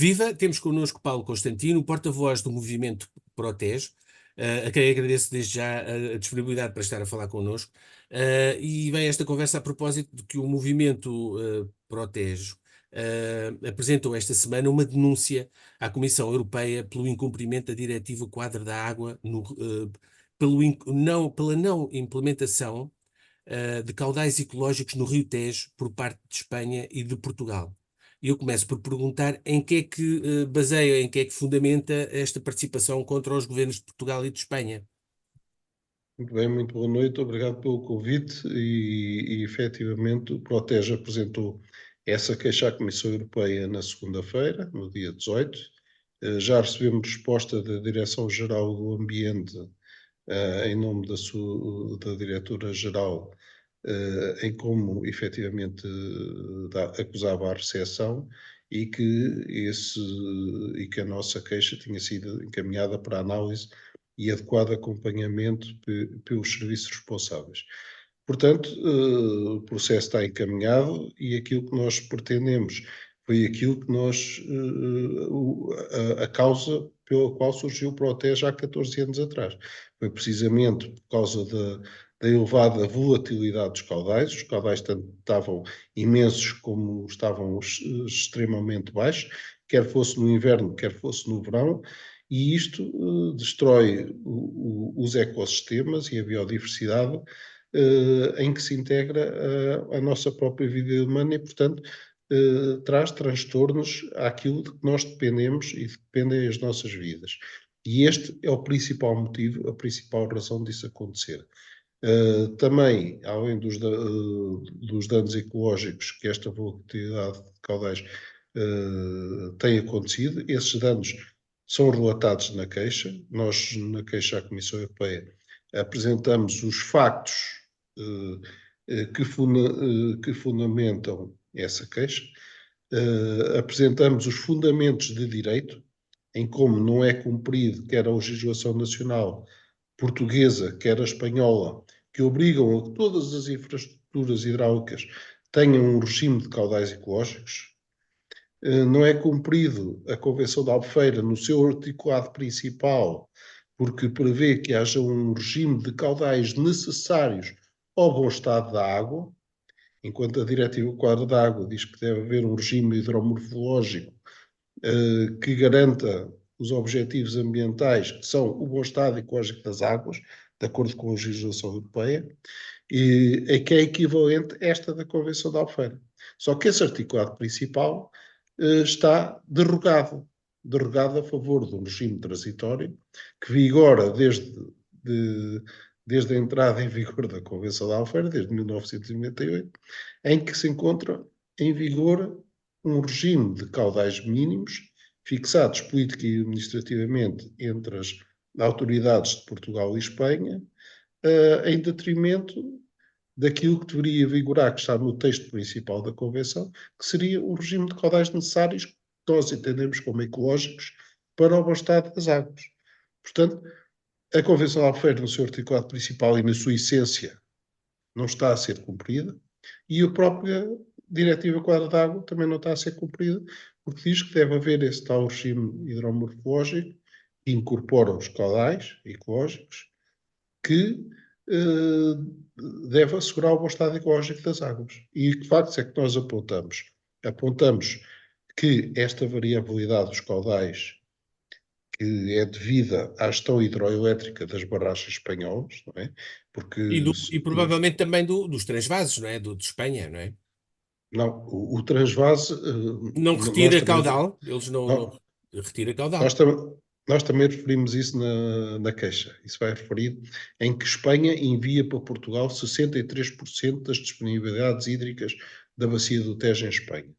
Viva, temos connosco Paulo Constantino, porta-voz do movimento Protege, a quem agradeço desde já a disponibilidade para estar a falar connosco. E vem esta conversa a propósito de que o movimento Protege apresentou esta semana uma denúncia à Comissão Europeia pelo incumprimento da Diretiva Quadro da Água, pela não implementação de caudais ecológicos no Rio Tejo por parte de Espanha e de Portugal. E eu começo por perguntar em que é que baseia, em que é que fundamenta esta participação contra os governos de Portugal e de Espanha. Muito bem, muito boa noite, obrigado pelo convite e efetivamente o Protege apresentou essa queixa à Comissão Europeia na segunda-feira, no dia 18. Já recebemos resposta da Direção-Geral do Ambiente, em nome da Diretora-Geral, em como efetivamente acusava a recepção e que a nossa queixa tinha sido encaminhada para análise e adequado acompanhamento pelos serviços responsáveis. Portanto, o processo está encaminhado e aquilo que nós pretendemos foi aquilo que a causa pela qual surgiu o Protege há 14 anos atrás. Foi precisamente por causa da elevada volatilidade dos caudais. Os caudais tanto estavam imensos como estavam extremamente baixos, quer fosse no inverno, quer fosse no verão, e isto destrói os ecossistemas e a biodiversidade em que se integra a nossa própria vida humana e, portanto, traz transtornos àquilo de que nós dependemos e dependem as nossas vidas. E este é o principal motivo, a principal razão disso acontecer. Também, além dos danos ecológicos que esta volatilidade de caudais tem acontecido, esses danos são relatados na queixa. Nós, na queixa à Comissão Europeia, apresentamos os factos que fundamentam essa queixa, apresentamos os fundamentos de direito, em como não é cumprido quer a legislação nacional portuguesa, quer a espanhola, que obrigam a que todas as infraestruturas hidráulicas tenham um regime de caudais ecológicos. Não é cumprido a Convenção da Albufeira no seu articulado principal, porque prevê que haja um regime de caudais necessários ao bom estado da água, enquanto a Diretiva Quadro da Água diz que deve haver um regime hidromorfológico que garanta os objetivos ambientais, que são o bom estado ecológico das águas, de acordo com a legislação europeia, e que é equivalente a esta da Convenção da Albufeira. Só que esse articulado principal está derrogado a favor de um regime transitório que vigora desde a entrada em vigor da Convenção da Albufeira, desde 1998, em que se encontra em vigor um regime de caudais mínimos fixados política e administrativamente entre as autoridades de Portugal e Espanha, em detrimento daquilo que deveria vigorar, que está no texto principal da Convenção, que seria o regime de caudais necessários, que nós entendemos como ecológicos, para o bom estado das águas. Portanto, a Convenção de Albufeira, no seu articulado principal e na sua essência, não está a ser cumprida, e a própria Diretiva Quadro de Água também não está a ser cumprida, porque diz que deve haver esse tal regime hidromorfológico que incorpora os caudais ecológicos, que deve assegurar o bom estado ecológico das águas. E que factos é que nós apontamos? Apontamos que esta variabilidade dos caudais, que é devida à gestão hidroelétrica das barragens espanholas, não é? Porque E provavelmente também dos transvases, não é? De Espanha, não é? não, o transvase Não nós retira também caudal, eles não não, retira nós, caudal. tam, nós também referimos isso na queixa. Isso vai referido em que Espanha envia para Portugal 63% das disponibilidades hídricas da bacia do Tejo em Espanha.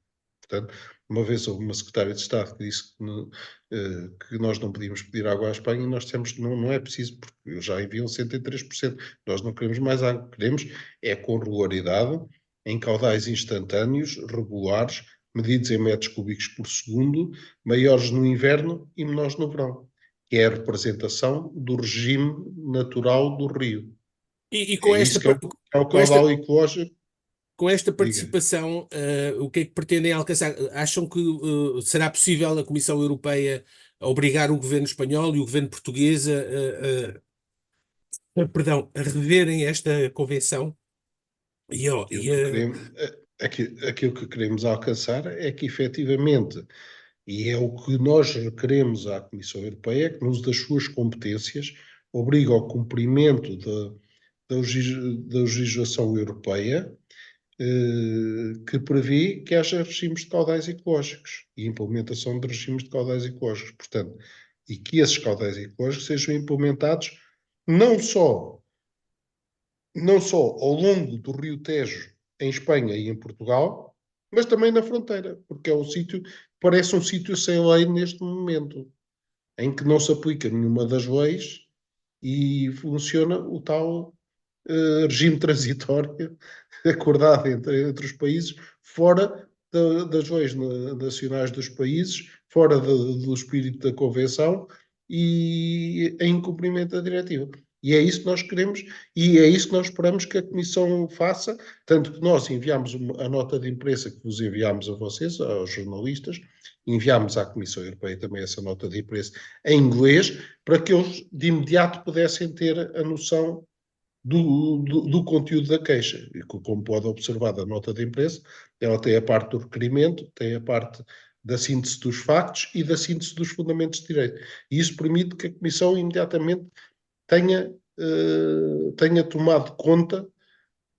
Portanto, uma vez houve uma secretária de Estado que disse que nós não podíamos pedir água à Espanha e nós dissemos que não é preciso, porque já enviam 63%. Nós não queremos mais água, queremos é com regularidade, em caudais instantâneos, regulares, medidos em metros cúbicos por segundo, maiores no inverno e menores no verão, que é a representação do regime natural do rio. E É isso que é o com esta, caudal ecológico. Com esta Diga. participação, o que é que pretendem alcançar? Acham que será possível a Comissão Europeia obrigar o governo espanhol e o governo português perdão, a reverem esta convenção? E, E o que queremos, aquilo que queremos alcançar é que, efetivamente, e é o que nós requeremos à Comissão Europeia, que, no uso das suas competências, obriga ao cumprimento da legislação europeia, que prevê que haja regimes de caudais ecológicos e implementação de regimes de caudais ecológicos. Portanto, e que esses caudais ecológicos sejam implementados não só, não só ao longo do Rio Tejo, em Espanha e em Portugal, mas também na fronteira, porque é um sítio, parece um sítio sem lei neste momento, em que não se aplica nenhuma das leis e funciona o tal regime transitório acordado entre os países, fora das leis nacionais dos países, fora do espírito da Convenção e em cumprimento da diretiva. E é isso que nós queremos e é isso que nós esperamos que a Comissão faça, tanto que nós enviámos a nota de imprensa que vos enviámos a vocês, aos jornalistas, enviámos à Comissão Europeia também essa nota de imprensa em inglês, para que eles de imediato pudessem ter a noção do conteúdo da queixa. E como pode observar da nota de imprensa, ela tem a parte do requerimento, tem a parte da síntese dos factos e da síntese dos fundamentos de direito. E isso permite que a Comissão imediatamente tenha tomado conta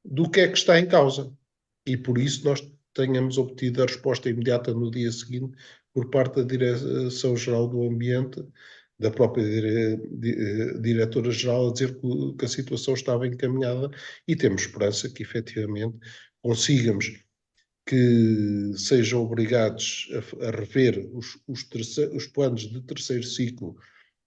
do que é que está em causa. E por isso nós tenhamos obtido a resposta imediata no dia seguinte por parte da Direção-Geral do Ambiente, da própria Diretora-Geral, a dizer que a situação estava encaminhada e temos esperança que efetivamente consigamos que sejam obrigados a rever os planos de terceiro ciclo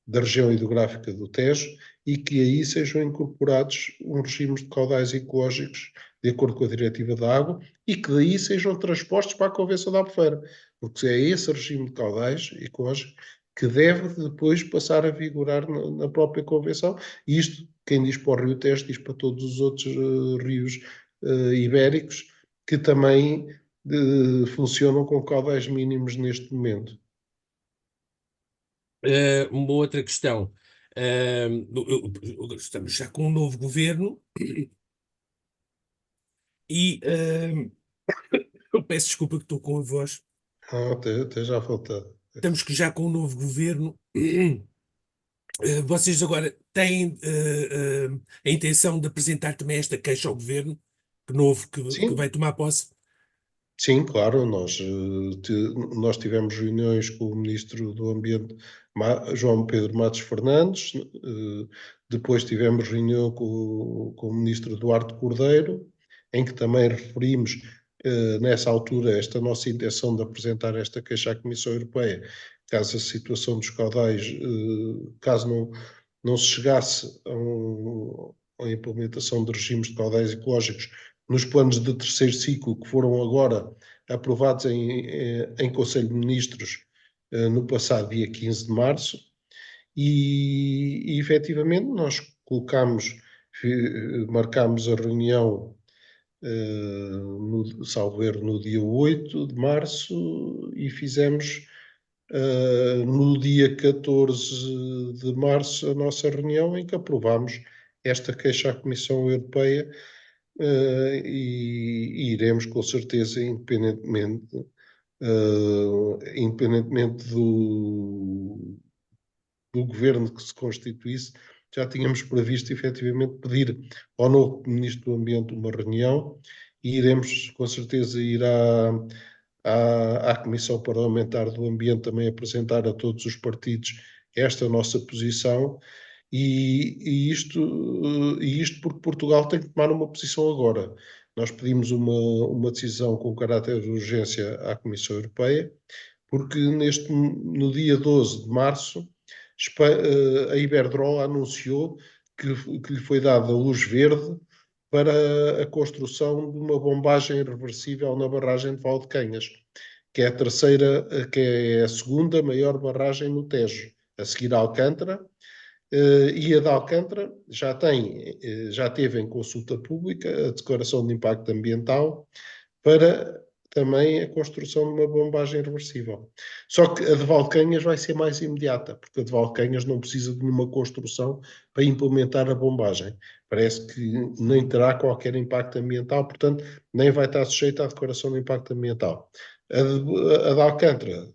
da região hidrográfica do Tejo e que aí sejam incorporados uns regimes de caudais ecológicos de acordo com a Diretiva da Água e que daí sejam transpostos para a Convenção da Albufeira, porque é esse regime de caudais ecológicos que deve depois passar a vigorar na própria Convenção. E isto, quem diz para o Rio Tejo, diz para todos os outros rios ibéricos que também funcionam com caudais mínimos neste momento. Uma outra questão. Estamos já com um novo governo e eu peço desculpa que estou com a voz. Até já voltado. Estamos já com um novo governo. Vocês agora têm a intenção de apresentar também esta queixa ao governo que novo que vai Sim, tomar posse? sim, claro, nós tivemos reuniões com o Ministro do Ambiente, João Pedro Matos Fernandes, depois tivemos reunião com o Ministro Eduardo Cordeiro, em que também referimos, nessa altura, esta nossa intenção de apresentar esta queixa à Comissão Europeia, caso a situação dos caudais, caso não se chegasse a implementação de regimes de caudais ecológicos nos planos de terceiro ciclo que foram agora aprovados em Conselho de Ministros no passado dia 15 de março e efetivamente nós marcámos a reunião salvo erro, no dia 8 de março e fizemos no dia 14 de março a nossa reunião em que aprovámos esta queixa à Comissão Europeia e iremos com certeza, independentemente do governo que se constituísse, já tínhamos previsto efetivamente pedir ao novo Ministro do Ambiente uma reunião e iremos com certeza ir à Comissão Parlamentar do Ambiente também apresentar a todos os partidos esta nossa posição e isto porque Portugal tem que tomar uma posição agora. Nós pedimos uma decisão com caráter de urgência à Comissão Europeia, porque no dia 12 de março a Iberdrola anunciou que lhe foi dada luz verde para a construção de uma bombagem reversível na barragem de Valdecanhas, que é que é a segunda maior barragem no Tejo, a seguir a Alcântara, E a de Alcântara já teve em consulta pública a declaração de impacto ambiental para também a construção de uma bombagem reversível. Só que a de Valcanhas vai ser mais imediata, porque a de Valcanhas não precisa de nenhuma construção para implementar a bombagem. Parece que nem terá qualquer impacto ambiental, portanto, nem vai estar sujeita à declaração de impacto ambiental. A de Alcântara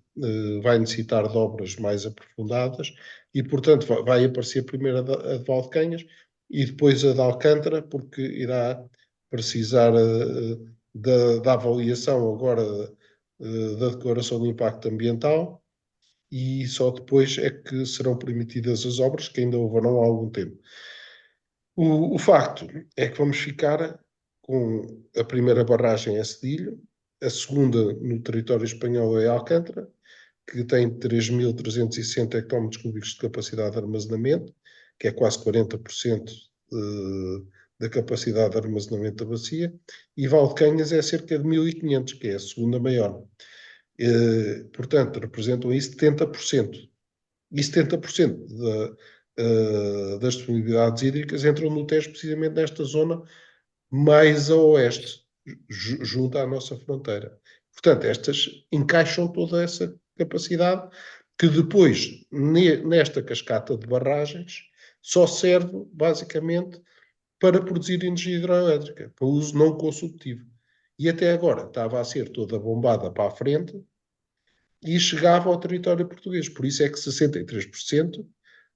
vai necessitar de obras mais aprofundadas e, portanto, vai aparecer primeiro a de Valdecanhas e depois a de Alcântara, porque irá precisar da avaliação agora da declaração de impacto ambiental e só depois é que serão permitidas as obras, que ainda levarão algum tempo. O facto é que vamos ficar com a primeira barragem em Cedilho, a segunda no território espanhol é Alcântara, que tem 3.360 hectómetros cúbicos de capacidade de armazenamento, que é quase 40% da capacidade de armazenamento da bacia, e Valdecanhas é cerca de 1.500, que é a segunda maior. Portanto, representam aí 70%. E 70% das disponibilidades hídricas entram no Tejo precisamente nesta zona mais a oeste, junto à nossa fronteira. Portanto, estas encaixam toda essa capacidade que depois, nesta cascata de barragens, só serve basicamente para produzir energia hidroelétrica, para uso não consultivo. E até agora estava a ser toda bombada para a frente e chegava ao território português. Por isso é que 63%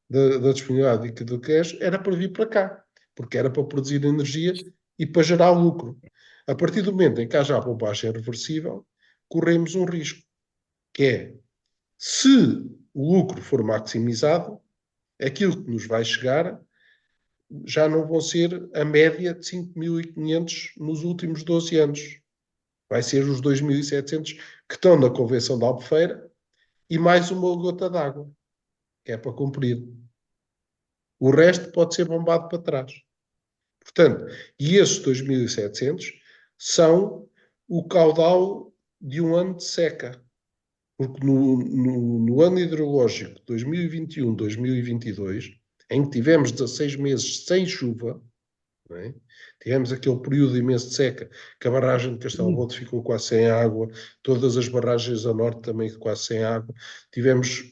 da disponibilidade do cash era para vir para cá, porque era para produzir energia e para gerar lucro. A partir do momento em que haja a bombagem reversível, corremos um risco, que é, se o lucro for maximizado, aquilo que nos vai chegar já não vão ser a média de 5.500 nos últimos 12 anos. Vai ser os 2.700 que estão na Convenção de Albufeira e mais uma gota d'água, que é para cumprir. O resto pode ser bombado para trás. Portanto, e esses 2.700 são o caudal de um ano de seca. Porque no ano hidrológico 2021-2022, em que tivemos 16 meses sem chuva, não é? Tivemos aquele período imenso de seca, que a barragem de Castelo Rodo ficou quase sem água, todas as barragens a norte também quase sem água. Tivemos.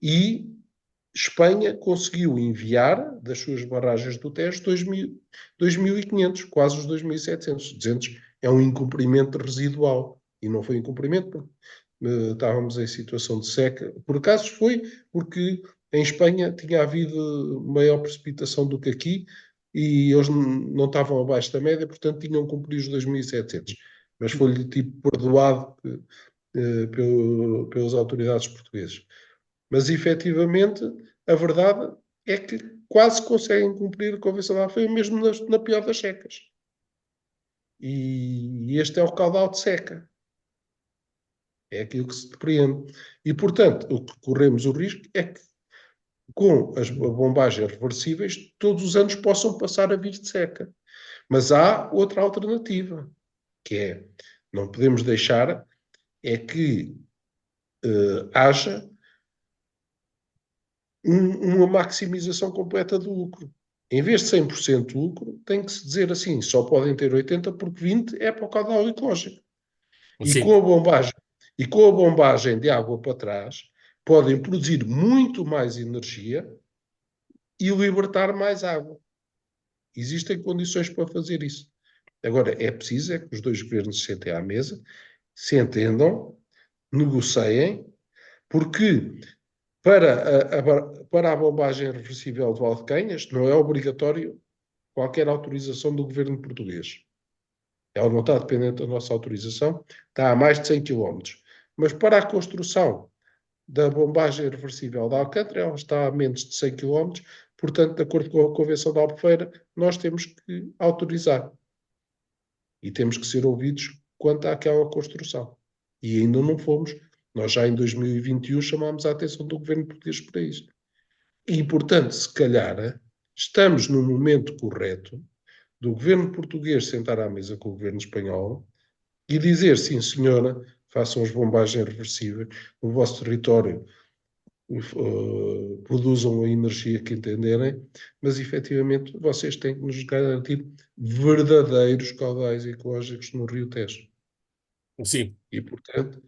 E Espanha conseguiu enviar das suas barragens do Tejo 2.500, quase os 2.700. 200 é um incumprimento residual. E não foi incumprimento porque estávamos em situação de seca. Por acaso foi porque em Espanha tinha havido maior precipitação do que aqui e eles não estavam abaixo da média, portanto tinham cumprido os 2.700. Mas foi-lhe tipo perdoado pelas autoridades portuguesas. Mas, efetivamente, a verdade é que quase conseguem cumprir a Convenção de Alfeia, mesmo na pior das secas. E este é o caudal de seca. É aquilo que se depreende. E, portanto, o que corremos o risco é que, com as bombagens reversíveis, todos os anos possam passar a vir de seca. Mas há outra alternativa, que é, não podemos deixar, é que haja uma maximização completa do lucro. Em vez de 100% de lucro, tem que se dizer assim, só podem ter 80% porque 20% é para o caudal ecológico. E Sim. com a bombagem de água para trás, podem produzir muito mais energia e libertar mais água. Existem condições para fazer isso. Agora, é preciso é que os dois governos se sentem à mesa, se entendam, negociem, porque para a bombagem reversível de Valdecanhas, não é obrigatório qualquer autorização do governo português. Ela não está dependente da nossa autorização, está a mais de 100 km. Mas para a construção da bombagem reversível de Alcântara, ela está a menos de 100 km, portanto, de acordo com a Convenção de Albufeira, nós temos que autorizar. E temos que ser ouvidos quanto àquela construção. E ainda não fomos. Nós já em 2021 chamámos a atenção do governo português para isto. E, portanto, se calhar, estamos no momento correto do governo português sentar à mesa com o governo espanhol e dizer, sim senhora, façam as bombagens reversíveis no vosso território. produzam a energia que entenderem, mas efetivamente vocês têm que nos garantir verdadeiros caudais ecológicos no Rio Tejo. Sim. E, portanto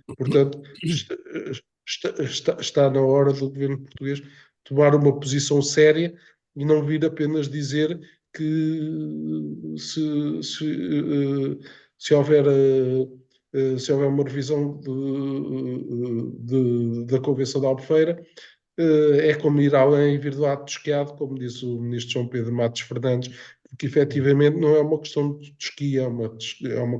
está na hora do governo português tomar uma posição séria e não vir apenas dizer que se houver se houver uma revisão da Convenção de Albufeira, é como ir além e vir do ato de esquiado, como disse o ministro João Pedro Matos Fernandes, porque efetivamente não é uma questão de esqui, é uma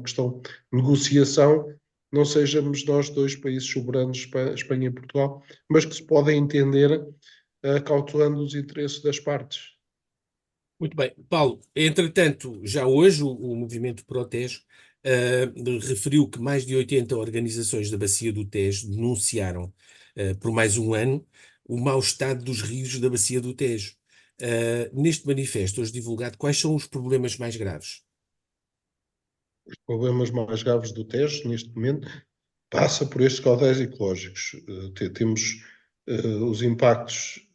questão de negociação, não sejamos nós dois países soberanos, Espanha e Portugal, mas que se podem entender cautelando os interesses das partes. Muito bem. Paulo, entretanto, já hoje o movimento Protege referiu que mais de 80 organizações da Bacia do Tejo denunciaram por mais um ano o mau estado dos rios da Bacia do Tejo. Neste manifesto, hoje divulgado, quais são os problemas mais graves? Os problemas mais graves do Tejo, neste momento, passa por estes caudais ecológicos. Temos os impactos,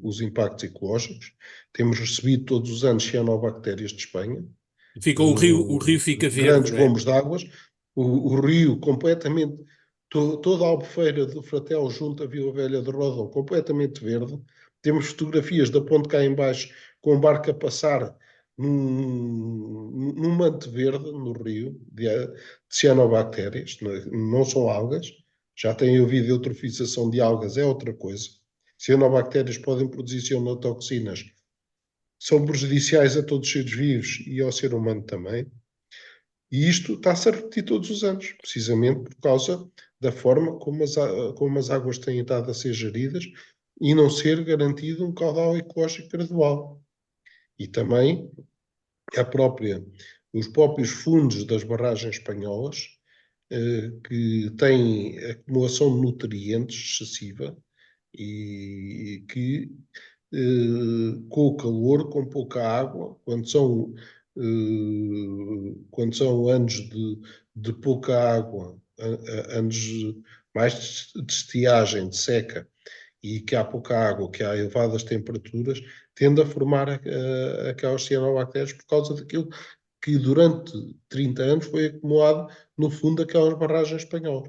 os impactos ecológicos. Temos recebido todos os anos cianobactérias de Espanha, O rio fica verde, grandes não é? bombos de águas, o rio completamente, toda a albufeira do Fratel junto à Vila Velha de Rodão, completamente verde. Temos fotografias da ponte cá em baixo com o barco a passar num manto verde no rio de cianobactérias, não são algas. Já têm ouvido eutrofização de algas, é outra coisa. Cianobactérias podem produzir cianotoxinas, são prejudiciais a todos os seres vivos e ao ser humano também. E isto está-se a repetir todos os anos, precisamente por causa da forma como as águas têm estado a ser geridas e não ser garantido um caudal ecológico gradual. E também os próprios fundos das barragens espanholas, que têm acumulação de nutrientes excessiva e que com o calor, com pouca água, quando são anos de pouca água, anos mais de estiagem, de seca, e que há pouca água, que há elevadas temperaturas, tende a formar aquelas cianobactérias por causa daquilo que durante 30 anos foi acumulado no fundo daquelas barragens espanholas.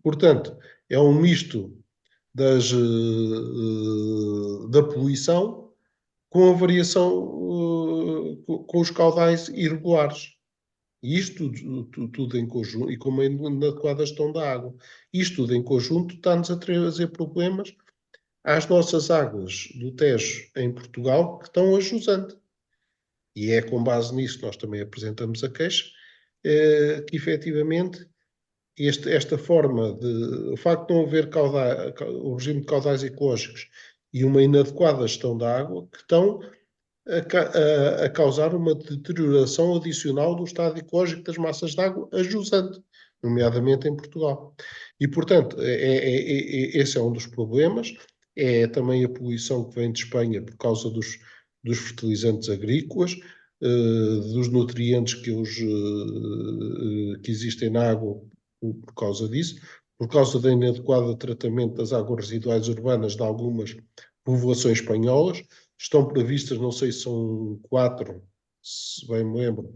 Portanto, é um misto da poluição com a variação, com os caudais irregulares. E isto tudo em conjunto, e com uma inadequada gestão da água. Isto tudo em conjunto está-nos a trazer problemas às nossas águas do Tejo em Portugal, que estão a jusante. E é com base nisso que nós também apresentamos a queixa, que efetivamente esta forma o facto de não haver o regime de caudais ecológicos e uma inadequada gestão da água, que estão a causar uma deterioração adicional do estado ecológico das massas de água a jusante, nomeadamente em Portugal. E, portanto, esse é um dos problemas. É também a poluição que vem de Espanha por causa dos fertilizantes agrícolas, dos nutrientes que existem na água por causa disso, por causa da inadequada tratamento das águas residuais urbanas de algumas povoações espanholas. Estão previstas, não sei se são 4, se bem me lembro,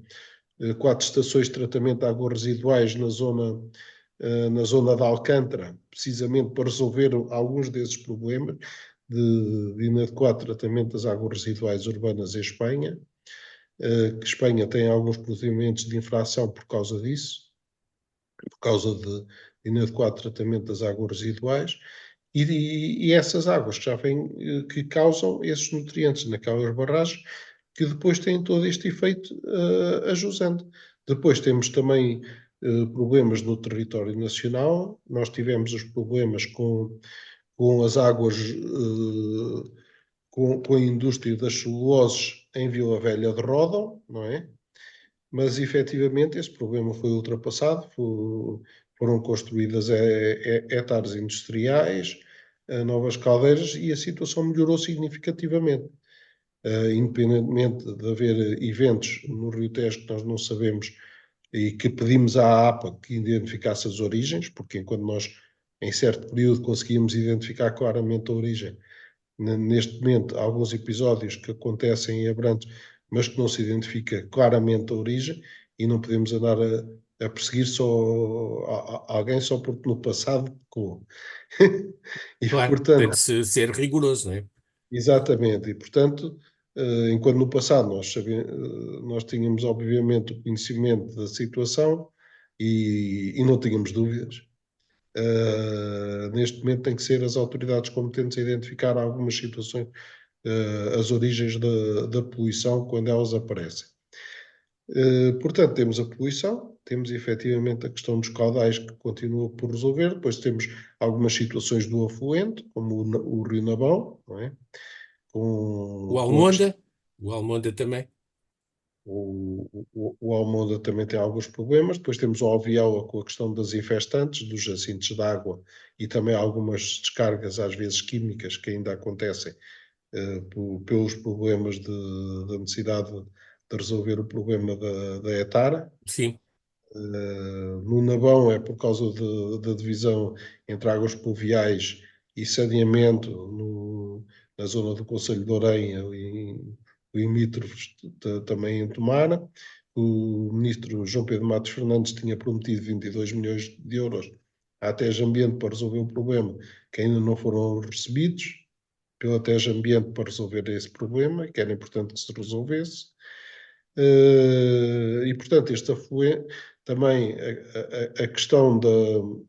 4 estações de tratamento de águas residuais na zona de Alcântara, precisamente para resolver alguns desses problemas de inadequado tratamento das águas residuais urbanas em Espanha, que Espanha tem alguns procedimentos de infração por causa disso, por causa de inadequado tratamento das águas residuais, e essas águas que já vêm, que causam esses nutrientes naquelas barragens, que depois têm todo este efeito ajusante. Depois temos também problemas no território nacional. Nós tivemos os problemas com as águas, com a indústria das celuloses em Vila Velha de Ródão, não é? Mas efetivamente esse problema foi ultrapassado, foram construídas hectares industriais, novas caldeiras, e a situação melhorou significativamente. Independentemente de haver eventos no Rio Tejo que nós não sabemos e que pedimos à APA que identificasse as origens, porque enquanto nós em certo período conseguíamos identificar claramente a origem. Neste momento, há alguns episódios que acontecem em Abrantes, mas que não se identifica claramente a origem e não podemos andar a perseguir só alguém só porque no passado pecou. E, Claro, tem portanto, de ser rigoroso, não é? exatamente, e portanto, enquanto no passado nós tínhamos obviamente o conhecimento da situação e não tínhamos dúvidas, neste momento tem que ser as autoridades competentes a identificar algumas situações, as origens da poluição quando elas aparecem. Portanto, temos a poluição, temos efetivamente a questão dos caudais que continua por resolver, depois temos algumas situações do afluente, como o Rio Nabão, não é? O Com a questão, Almonda também. o Almonda também tem alguns problemas, depois temos o Alviela com a questão das infestantes, dos jacintos de água e também algumas descargas, às vezes químicas, que ainda acontecem pelos problemas da necessidade de resolver o problema da etara. Sim, No Nabão é por causa da divisão entre águas pluviais e saneamento na zona do Conselho de Orem, ali limítrofes também em Tomara. O ministro João Pedro Matos Fernandes tinha prometido 22 milhões de euros à TES Ambiente para resolver o problema, que ainda não foram recebidos pela TES Ambiente para resolver esse problema, que era importante que se resolvesse. E, portanto, este afluente, também a questão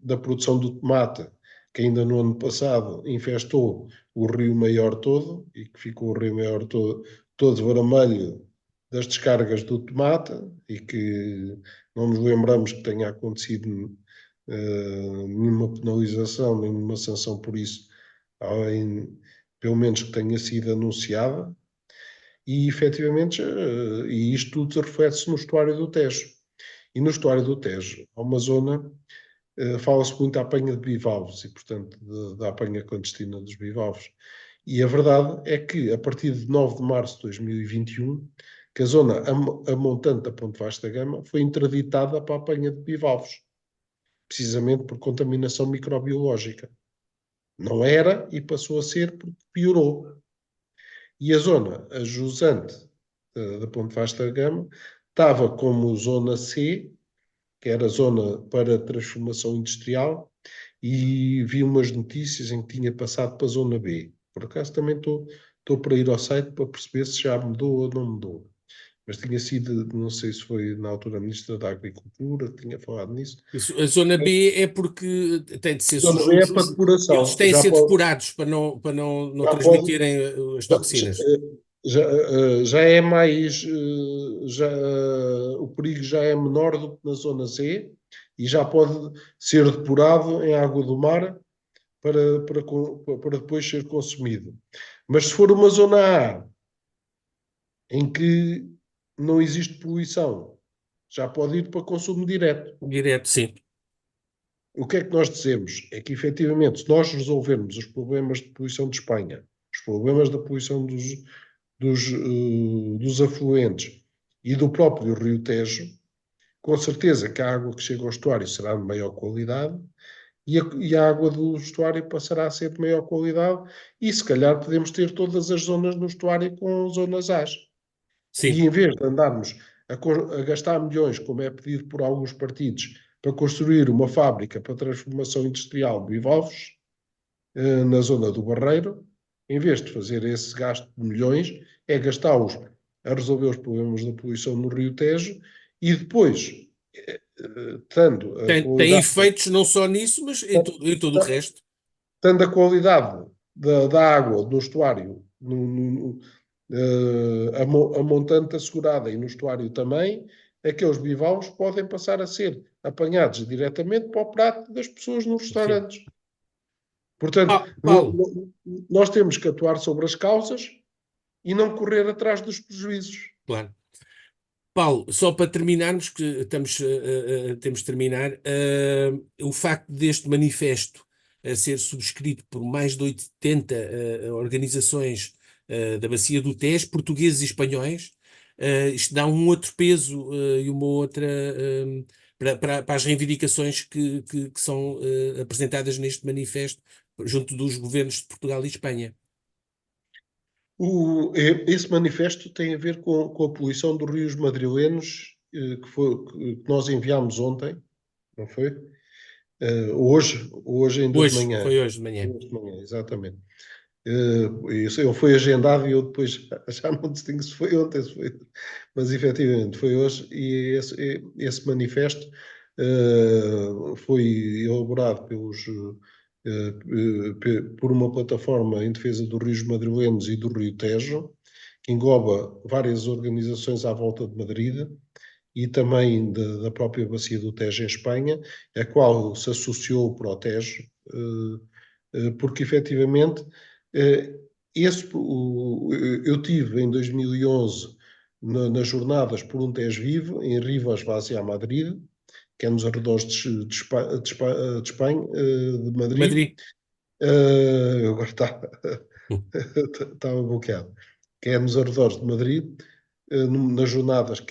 da produção do tomate, que ainda no ano passado infestou o Rio Maior todo, e que ficou o Rio Maior todo vermelho das descargas do tomate, e que não nos lembramos que tenha acontecido nenhuma penalização, nenhuma sanção por isso, além, pelo menos que tenha sido anunciada. E efetivamente, e isto tudo reflete-se no estuário do Tejo. E no estuário do Tejo há uma zona, fala-se muito da apanha de bivalves e, portanto, da apanha clandestina dos bivalves. E a verdade é que, a partir de 9 de março de 2021, que a zona a montante da Ponte Vasta Gama foi interditada para a apanha de bivalves, precisamente por contaminação microbiológica. Não era e passou a ser porque piorou. E a zona a jusante da Ponte Vasta Gama estava como zona C, que era zona para transformação industrial, e vi umas notícias em que tinha passado para a zona B. Por acaso também estou para ir ao site para perceber se já mudou ou não mudou. Mas tinha sido, não sei se foi na altura a Ministra da Agricultura que tinha falado nisso. a zona B é porque tem de ser. Zona B é para Eles depuração. têm de ser depurados para não Já pode, transmitirem as toxinas. já é mais, o perigo já é menor do que na zona C e já pode ser depurado em água do mar para depois ser consumido. Mas se for uma zona A em que não existe poluição, já pode ir para consumo direto. Direto, sim. O que é que nós dizemos? É que, efetivamente, se nós resolvermos os problemas de poluição de Espanha, os problemas da poluição dos afluentes e do próprio Rio Tejo, com certeza que a água que chega ao estuário será de maior qualidade e a água do estuário passará a ser de maior qualidade e se calhar podemos ter todas as zonas no estuário com zonas As. E Sim, em vez de andarmos a gastar milhões, como é pedido por alguns partidos, para construir uma fábrica para transformação industrial de bivalves, na zona do Barreiro, em vez de fazer esse gasto de milhões, é gastá-los a resolver os problemas da poluição no Rio Tejo e depois, tendo a tem qualidade, efeitos não só nisso, mas em todo o resto. tendo a qualidade da água do estuário a montante assegurada e no estuário também, aqueles bivalves podem passar a ser apanhados diretamente para o prato das pessoas nos Sim. restaurantes. Portanto, Paulo, nós temos que atuar sobre as causas e não correr atrás dos prejuízos. claro. Paulo, só para terminarmos, que temos de terminar, o facto deste manifesto ser subscrito por mais de 80 organizações da Bacia do Tejo, portugueses e espanhóis, isto dá um outro peso e uma outra para as reivindicações que são apresentadas neste manifesto junto dos governos de Portugal e Espanha. Esse manifesto tem a ver com a poluição dos rios madrilenos, que nós enviámos ontem, não foi? Hoje ainda de Hoje, manhã. foi hoje de manhã. Hoje de manhã, exatamente. Isso ele foi agendado e eu depois já não distingo se foi ontem, se foi, mas efetivamente foi hoje. E esse manifesto foi elaborado por uma plataforma em defesa dos rios madrilenos e do Rio Tejo, que engloba várias organizações à volta de Madrid e também da própria Bacia do Tejo em Espanha, a qual se associou o Protejo, porque efetivamente eu tive em 2011 nas jornadas por um Tejo Vivo, em Rivas, Várzea, Madrid, que é nos arredores de Espanha, de De Madrid. Madrid. Agora estava bloqueado. Que é nos arredores de Madrid, nas jornadas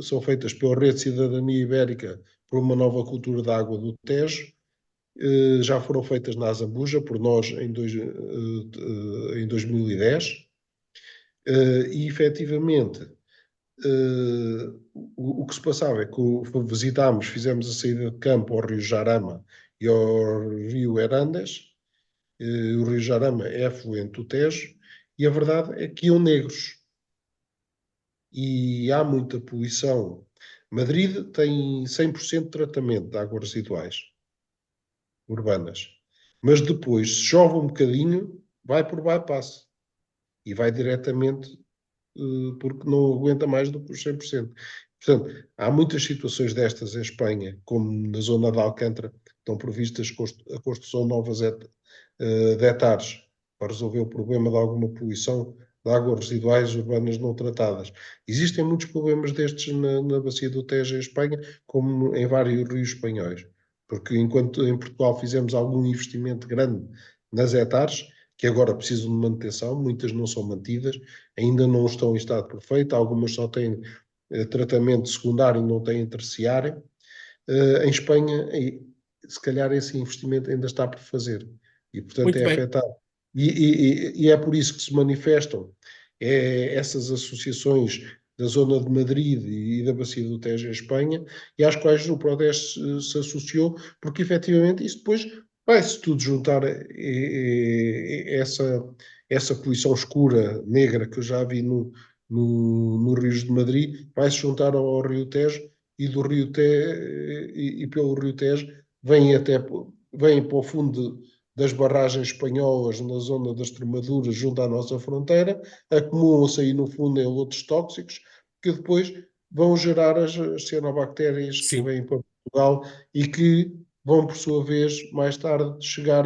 são feitas pela Rede de Cidadania Ibérica por uma nova cultura da água do Tejo. Já foram feitas na Azambuja por nós em 2010 e efetivamente o que se passava é que visitámos, fizemos a saída de campo ao Rio Jarama e ao Rio Erandes. O Rio Jarama é afluente do Tejo e a verdade é que iam negros e há muita poluição. Madrid tem 100% de tratamento de águas residuais urbanas. Mas depois, se chove um bocadinho, vai por bypass e vai diretamente porque não aguenta mais do que os 100%. Portanto, há muitas situações destas em Espanha, como na zona de Alcântara, estão previstas a construção de novas de hectares para resolver o problema de alguma poluição de águas residuais urbanas não tratadas. Existem muitos problemas destes na bacia do Tejo em Espanha, como em vários rios espanhóis, porque enquanto em Portugal fizemos algum investimento grande nas hectares, que agora precisam de manutenção, muitas não são mantidas, ainda não estão em estado perfeito, algumas só têm tratamento secundário, não têm terciário. Em Espanha, se calhar esse investimento ainda está por fazer e, portanto, Muito é bem. afetado. E é por isso que se manifestam essas associações da zona de Madrid e da Bacia do Tejo em Espanha, e às quais o Proteste se associou, porque efetivamente isso depois vai-se tudo juntar essa poluição escura, negra, que eu já vi no Rios de Madrid, vai-se juntar ao Rio Tejo, e do Rio Tejo, e pelo Rio Tejo, vêm para o fundo das barragens espanholas na zona da Extremadura, junto à nossa fronteira, acumulam-se aí no fundo em lodos tóxicos, que depois vão gerar as cianobactérias que Sim. vêm para Portugal e que vão, por sua vez, mais tarde, chegar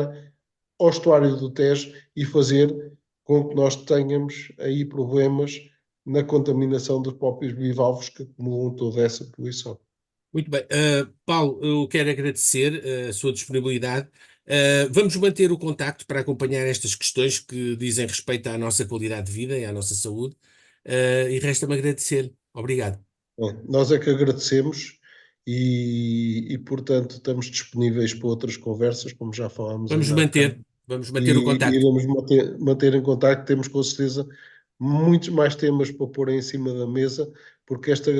ao estuário do Tejo e fazer com que nós tenhamos aí problemas na contaminação dos próprios bivalves que acumulam toda essa poluição. Muito bem. Paulo, eu quero agradecer a sua disponibilidade. Vamos manter o contacto para acompanhar estas questões que dizem respeito à nossa qualidade de vida e à nossa saúde. E resta-me agradecer. Obrigado. Bom, nós é que agradecemos portanto, estamos disponíveis para outras conversas, como já falámos Vamos ainda há bocado, vamos manter o e contacto. iremos manter em contacto. Temos com certeza muitos mais temas para pôr em cima da mesa, porque esta